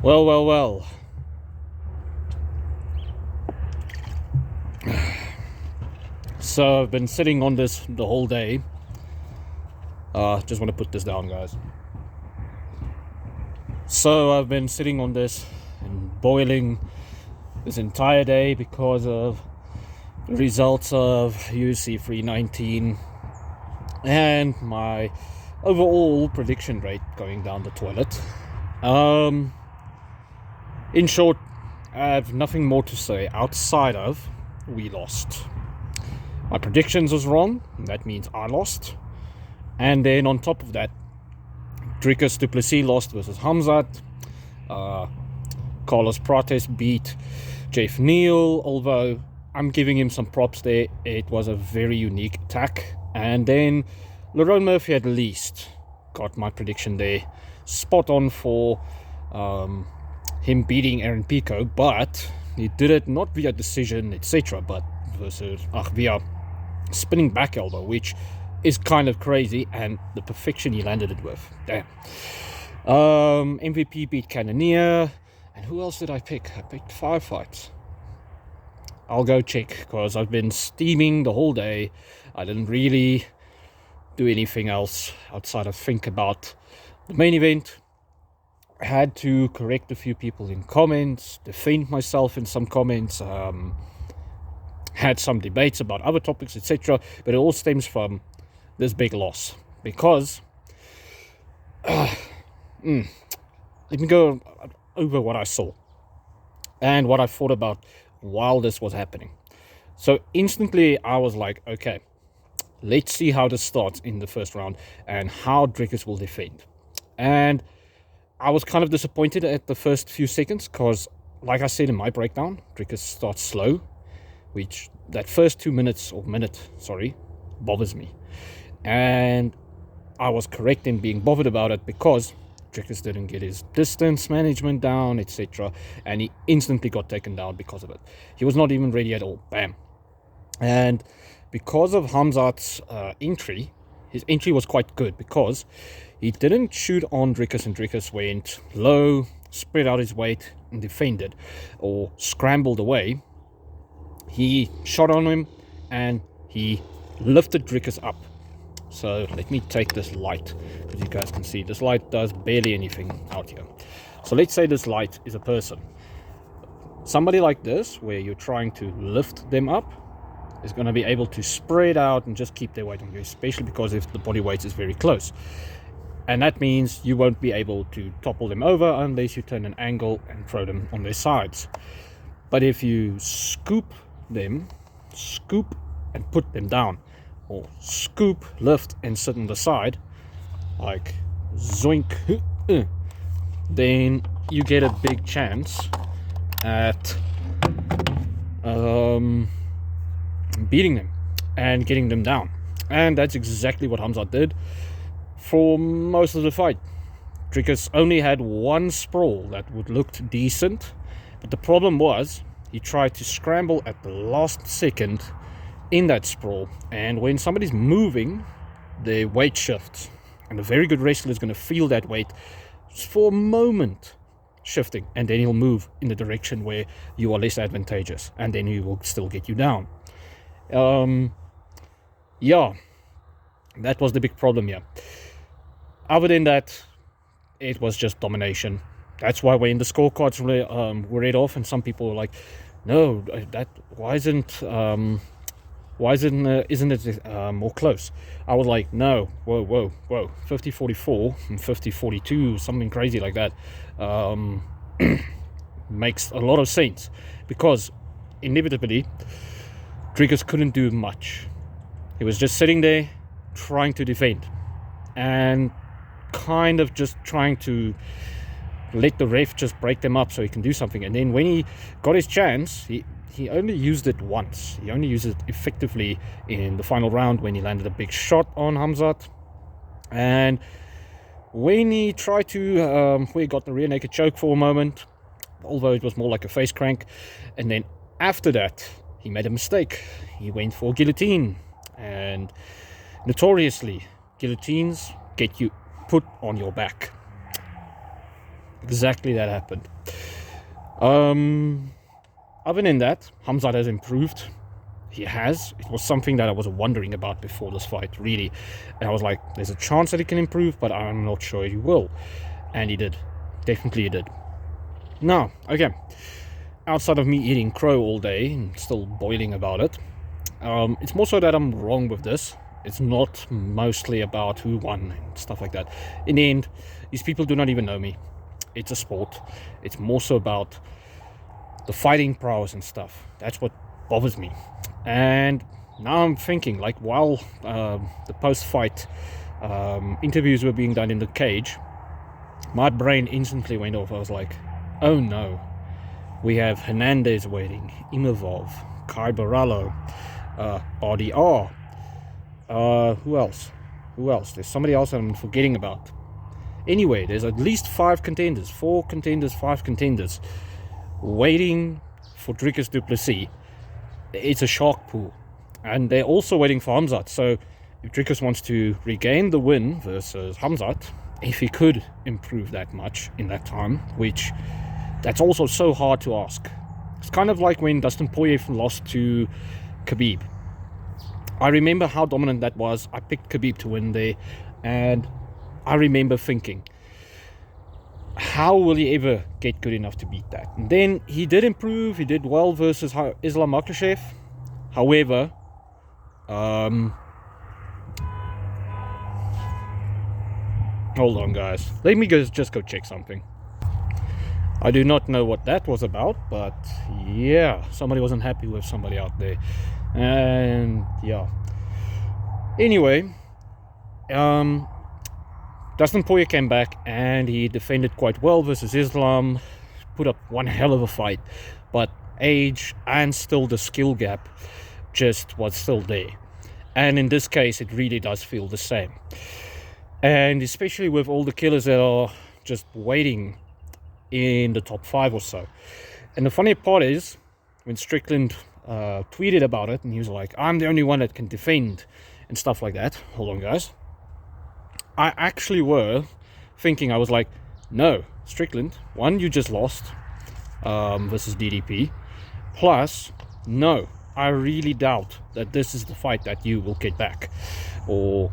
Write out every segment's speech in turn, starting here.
Well, well, well. So I've been sitting on this the whole day. Just want to put this down, guys. So I've been sitting on this and boiling this entire day because of the results of UFC 319 and my overall prediction rate going down the toilet. In short, I have nothing more to say outside of we lost. My predictions was wrong, that means I lost. And then on top of that, Dricus to Plessis lost versus Khamzat. Carlos Prates beat Jeff Neal, although I'm giving him some props there. It was a very unique attack. And then Lerone Murphy at least got my prediction there spot on for him beating Aaron Pico, but he did it not via decision, etc., but via spinning back elbow, which is kind of crazy, and the perfection he landed it with. Damn. MVP beat Cannonier, and who else did I pick? I picked 5 fights. I'll go check, because I've been steaming the whole day. I didn't really do anything else outside of think about the main event. I had to correct a few people in comments, defend myself in some comments, had some debates about other topics, etc. But it all stems from this big loss. Because, let me go over what I saw and what I thought about while this was happening. So instantly I was like, okay, let's see how this starts in the first round and how Dricus will defend. And I was kind of disappointed at the first few seconds because, like I said in my breakdown, Dricus starts slow, which that first 2 minutes bothers me. And I was correct in being bothered about it because Dricus didn't get his distance management down, etc. And he instantly got taken down because of it. He was not even ready at all. Bam. And because of Khamzat's entry, his entry was quite good because he didn't shoot on Dricus, and Dricus went low, spread out his weight, and defended or scrambled away. He shot on him and he lifted Dricus up. So let me take this light, as you guys can see, this light does barely anything out here. So let's say this light is a person. Somebody like this, where you're trying to lift them up, is going to be able to spread out and just keep their weight on you, especially because if the body weight is very close. And that means you won't be able to topple them over unless you turn an angle and throw them on their sides. But if you scoop and put them down, or scoop, lift, and sit on the side, like zoink, then you get a big chance at beating them and getting them down. And that's exactly what Khamzat did for most of the fight. Dricus only had one sprawl that would looked decent, but the problem was he tried to scramble at the last second in that sprawl, and when somebody's moving, their weight shifts, and a very good wrestler is going to feel that weight for a moment shifting, and then he'll move in the direction where you are less advantageous, and then he will still get you down. Yeah, that was the big problem here. Other than that, it was just domination. That's why when the scorecards were read off, and some people were like, "No, isn't it more close?" I was like, "No, whoa, 50-44 and 50-42, something crazy like that, makes a lot of sense because inevitably Dricus couldn't do much. He was just sitting there trying to defend and kind of just trying to let the ref just break them up so he can do something. And then when he got his chance, he only used it once. He only used it effectively in the final round when he landed a big shot on Khamzat. And when he tried to, where he got the rear naked choke for a moment, although it was more like a face crank. And then after that, he made a mistake. He went for guillotine. And notoriously, guillotines get you put on your back. exactly that happened. Other than that, Khamzat has improved. He has. It was something that I was wondering about before this fight, really. And I was like, there's a chance that he can improve, but I'm not sure he will. And he did. Definitely he did. Now, okay. Outside of me eating crow all day and still boiling about it, it's more so that I'm wrong with this. It's not mostly about who won and stuff like that. In the end, these people do not even know me. It's a sport. It's more so about the fighting prowess and stuff. That's what bothers me. And now I'm thinking, like, while the post-fight interviews were being done in the cage, my brain instantly went off. I was like, oh no, we have Hernandez waiting, Imavov, Kai Barallo, RDR. Who else? There's somebody else I'm forgetting about. Anyway, there's at least 5 contenders, 4 contenders, 5 contenders waiting for Dricus du Plessis. It's a shark pool, and they're also waiting for Khamzat. So if Dricus wants to regain the win versus Khamzat, if he could improve that much in that time, which that's also so hard to ask. It's kind of like when Dustin Poirier lost to Khabib. I remember how dominant that was. I picked Khabib to win there, and I remember thinking, how will he ever get good enough to beat that? And then he did improve. He did well versus Islam Makhachev. However, hold on, guys. Let me just go check something. I do not know what that was about, but yeah, somebody wasn't happy with somebody out there. And yeah. Anyway, Dustin Poirier came back and he defended quite well versus Islam, put up one hell of a fight, but age and still the skill gap just was still there. And in this case, it really does feel the same. And especially with all the killers that are just waiting in the top 5 or so. And the funny part is, when Strickland tweeted about it, and he was like, I'm the only one that can defend and stuff like that. Hold on, guys. I actually were thinking, I was like, no, Strickland, one, you just lost versus DDP. Plus, no, I really doubt that this is the fight that you will get back or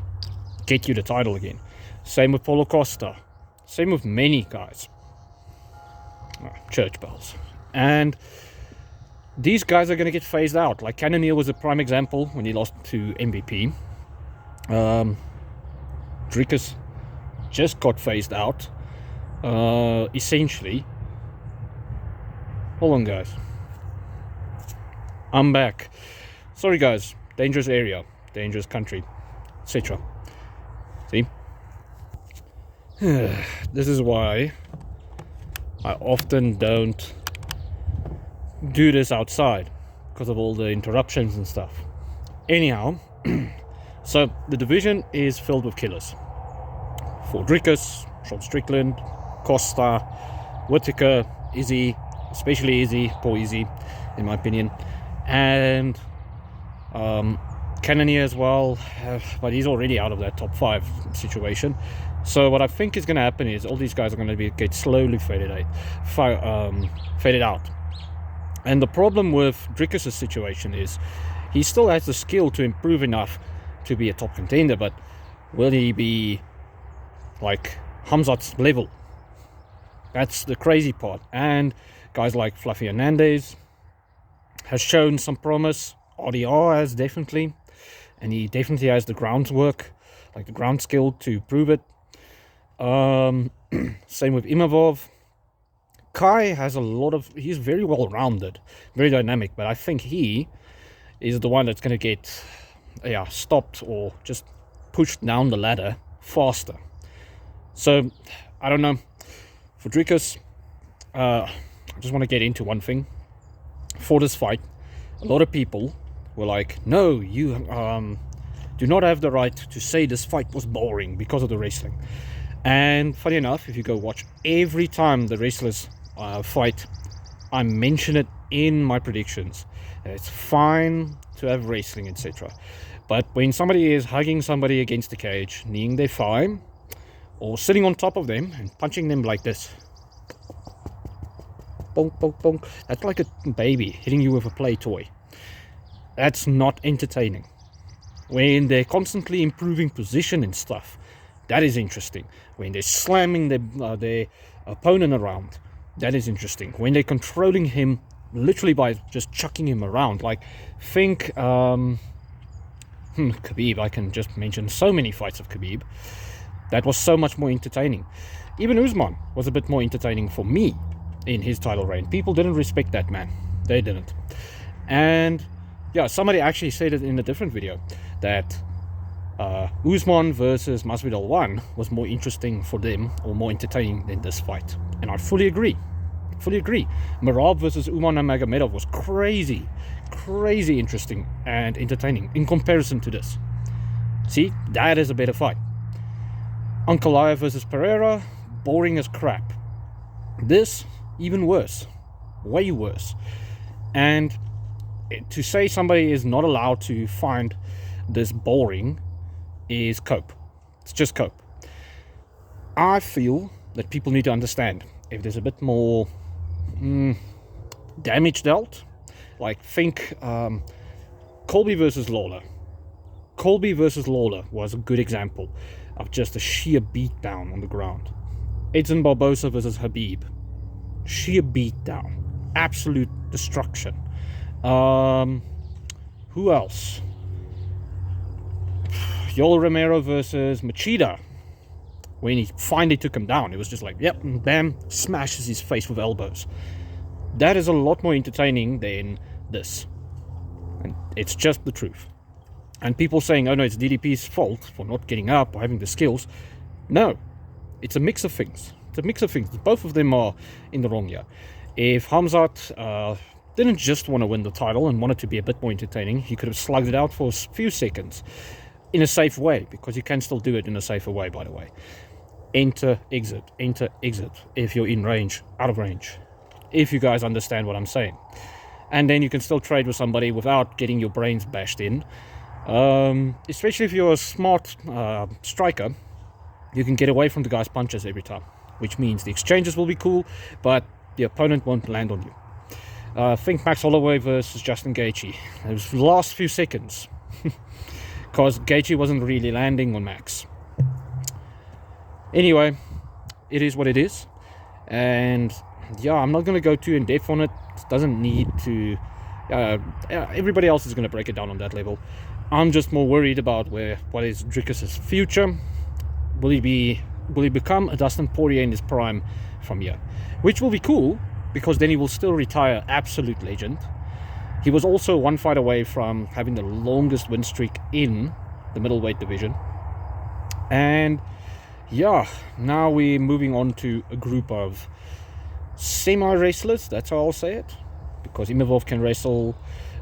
get you the title again. Same with Paulo Costa. Same with many guys. Church bells. And these guys are going to get phased out. Like Cannonier was a prime example when he lost to MVP. Dricus just got phased out. Essentially. Hold on, guys. I'm back. Sorry, guys. Dangerous area, dangerous country, etc. See? This is why I often don't do this outside, because of all the interruptions and stuff. Anyhow, so the division is filled with killers. For Dricus, Sean Strickland, Costa, Whittaker, Izzy, especially Izzy, poor Izzy, in my opinion, and Cannonier as well, but he's already out of that top 5 situation. So what I think is going to happen is all these guys are going to get slowly faded out. And the problem with Dricus' situation is he still has the skill to improve enough to be a top contender, but will he be like Khamzat's level? That's the crazy part. And guys like Fluffy Hernandez has shown some promise. RDR has definitely, and he definitely has the groundwork, like the ground skill to prove it. Same with Imavov. Kai has he's very well rounded, very dynamic, but I think he is the one that's going to get stopped or just pushed down the ladder faster. So I don't know. For Dricus, I just want to get into one thing. For this fight, a lot of people were like, no, you do not have the right to say this fight was boring because of the wrestling. And funny enough, if you go watch every time the wrestlers fight, I mention it in my predictions. It's fine to have wrestling, etc. But when somebody is hugging somebody against the cage, kneeing their thigh, or sitting on top of them and punching them like this, bonk, bonk, bonk. That's like a baby hitting you with a play toy. That's not entertaining. When they're constantly improving position and stuff, that is interesting. When they're slamming their opponent around, that is interesting. When they're controlling him literally by just chucking him around, like think Khabib. I can just mention so many fights of Khabib. That was so much more entertaining. Even Usman was a bit more entertaining for me in his title reign. People didn't respect that man. They didn't. And yeah, somebody actually said it in a different video that Usman versus Masvidal 1 was more interesting for them, or more entertaining than this fight. And I fully agree. Fully agree. Merab versus Umar Nurmagomedov was crazy interesting and entertaining in comparison to this. See, that is a better fight. Ankalaev versus Pereira, boring as crap. This, even worse. Way worse. And to say somebody is not allowed to find this boring is cope. It's just cope. I feel that people need to understand, if there's a bit more damage dealt, like think Colby versus Lawler. Colby versus Lawler was a good example of just a sheer beatdown on the ground. Edson Barbosa versus Khabib. Sheer beatdown. Absolute destruction. Who else? Yoel Romero versus Machida. When he finally took him down, it was just like, yep, bam, smashes his face with elbows. That is a lot more entertaining than this. And it's just the truth. And people saying, oh no, it's DDP's fault for not getting up or having the skills. No, it's a mix of things. It's a mix of things. Both of them are in the wrong here. If Khamzat didn't just want to win the title and wanted to be a bit more entertaining, he could have slugged it out for a few seconds in a safe way, because you can still do it in a safer way, by the way. Enter, exit, if you're in range, out of range. If you guys understand what I'm saying. And then you can still trade with somebody without getting your brains bashed in. Especially if you're a smart striker, you can get away from the guy's punches every time. Which means the exchanges will be cool, but the opponent won't land on you. Think Max Holloway versus Justin Gaethje. It was the last few seconds. Because Gaethje wasn't really landing on Max. Anyway, it is what it is. And yeah, I'm not going to go too in depth on it. It doesn't need to. Everybody else is going to break it down on that level. I'm just more worried about what is Dricus' future. Will he become a Dustin Poirier in his prime from here? Which will be cool, because then he will still retire absolute legend. He was also one fight away from having the longest win streak in the middleweight division. And yeah, now we're moving on to a group of semi-wrestlers, that's how I'll say it. Because Imavov can wrestle,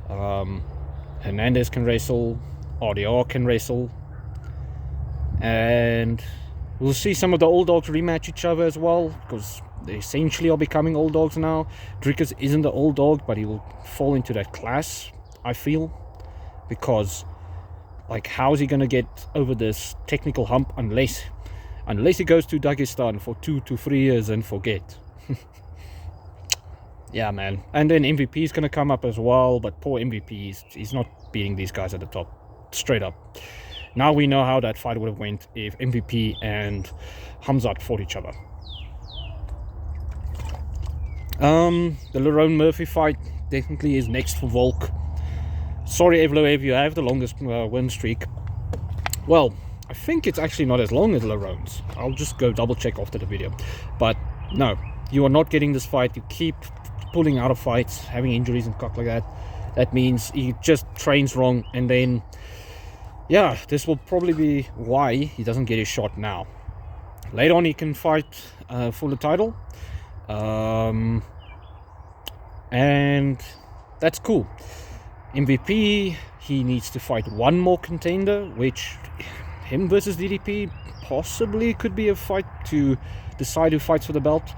Hernandez can wrestle, RDR can wrestle. And we'll see some of the old dogs rematch each other as well, because they essentially are becoming old dogs now. Dricus isn't the old dog, but he will fall into that class, I feel. Because, like, how is he going to get over this technical hump unless he goes to Dagestan for 2 to 3 years and forget? Yeah, man. And then MVP is going to come up as well, but poor MVP, he's not beating these guys at the top. Straight up. Now we know how that fight would have went if MVP and Khamzat fought each other. The Lerone Murphy fight definitely is next for Volk. Sorry, Evloev, you have the longest win streak. Well, I think it's actually not as long as Lerone's. I'll just go double check after the video. But no, you are not getting this fight. You keep pulling out of fights, having injuries and cock like that. That means he just trains wrong, and then yeah, this will probably be why he doesn't get his shot now. Later on he can fight for the title. And that's cool. MVP, he needs to fight one more contender, which him versus DDP possibly could be a fight to decide who fights for the belt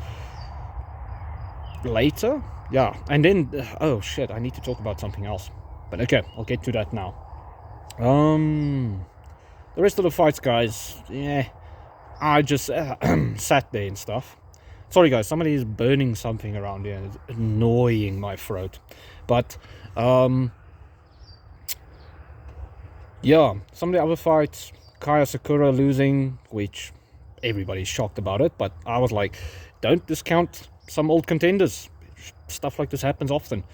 later. Yeah, and then oh shit, I need to talk about something else, but okay, I'll get to that now. The rest of the fights, guys, yeah, I just sat there and stuff. Sorry guys, somebody is burning something around here. It's annoying my throat. But yeah, some of the other fights, Kaya Sakura losing, which everybody's shocked about it, but I was like, don't discount some old contenders. Stuff like this happens often,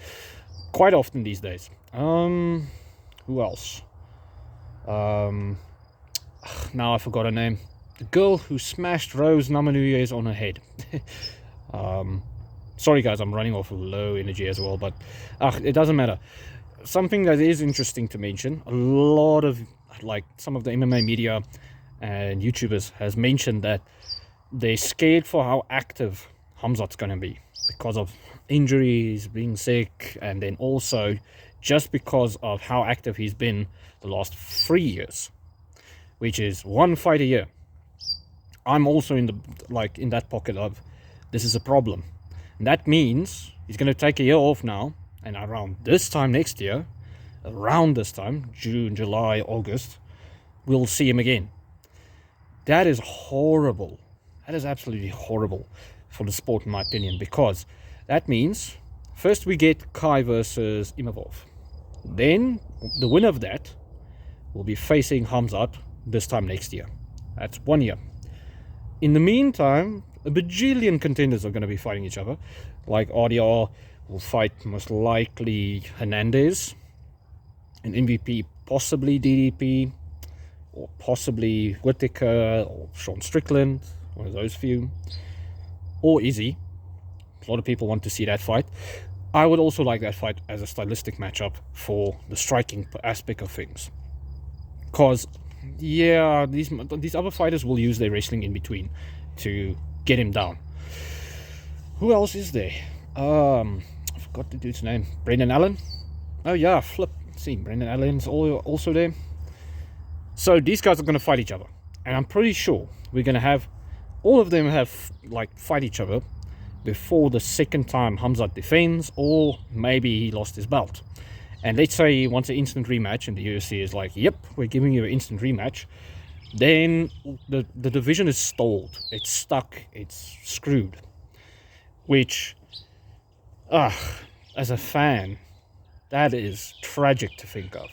quite often these days. Who else? Now I forgot her name. The girl who smashed Rose Namajunas on her head. Sorry guys, I'm running off of low energy as well, but it doesn't matter. Something that is interesting to mention, a lot of, like, some of the MMA media and YouTubers has mentioned that they're scared for how active Khamzat's going to be because of injuries, being sick, and then also just because of how active he's been the last 3 years, which is 1 fight a year. I'm also in that pocket of this is a problem. And that means he's going to take a year off now, and around this time next year, around this time, June, July, August, we'll see him again. That is horrible. That is absolutely horrible for the sport, in my opinion, because that means first we get Kai versus Chimaev. Then the winner of that will be facing Khamzat this time next year. That's 1 year. In the meantime, a bajillion contenders are going to be fighting each other. Like RDR will fight most likely Hernandez, an MVP, possibly DDP, or possibly Whittaker or Sean Strickland, one of those few, or Izzy. A lot of people want to see that fight. I would also like that fight as a stylistic matchup for the striking aspect of things. Because, yeah, these other fighters will use their wrestling in between to get him down. Who else is there? I forgot the dude's name. Brendan Allen? Oh yeah, flip. See, Brendan Allen's also there. So these guys are going to fight each other. And I'm pretty sure we're going to have all of them fight each other before the second time Khamzat defends, or maybe he lost his belt. And let's say he wants an instant rematch, and the UFC is like, yep, we're giving you an instant rematch. Then the division is stalled. It's stuck. It's screwed. Which, as a fan, that is tragic to think of.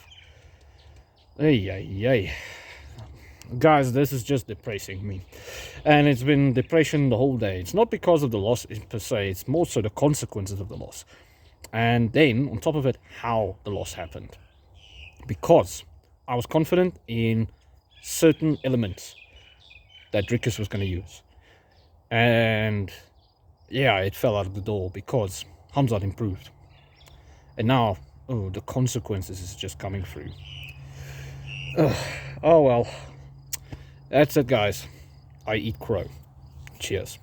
Ay. Guys, this is just depressing me. And it's been depression the whole day. It's not because of the loss per se. It's more so the consequences of the loss. And then, on top of it, how the loss happened. Because I was confident in certain elements that Dricus was going to use. And, yeah, it fell out of the door because Khamzat improved. And now, the consequences is just coming through. Oh, well. That's it, guys. I eat crow. Cheers.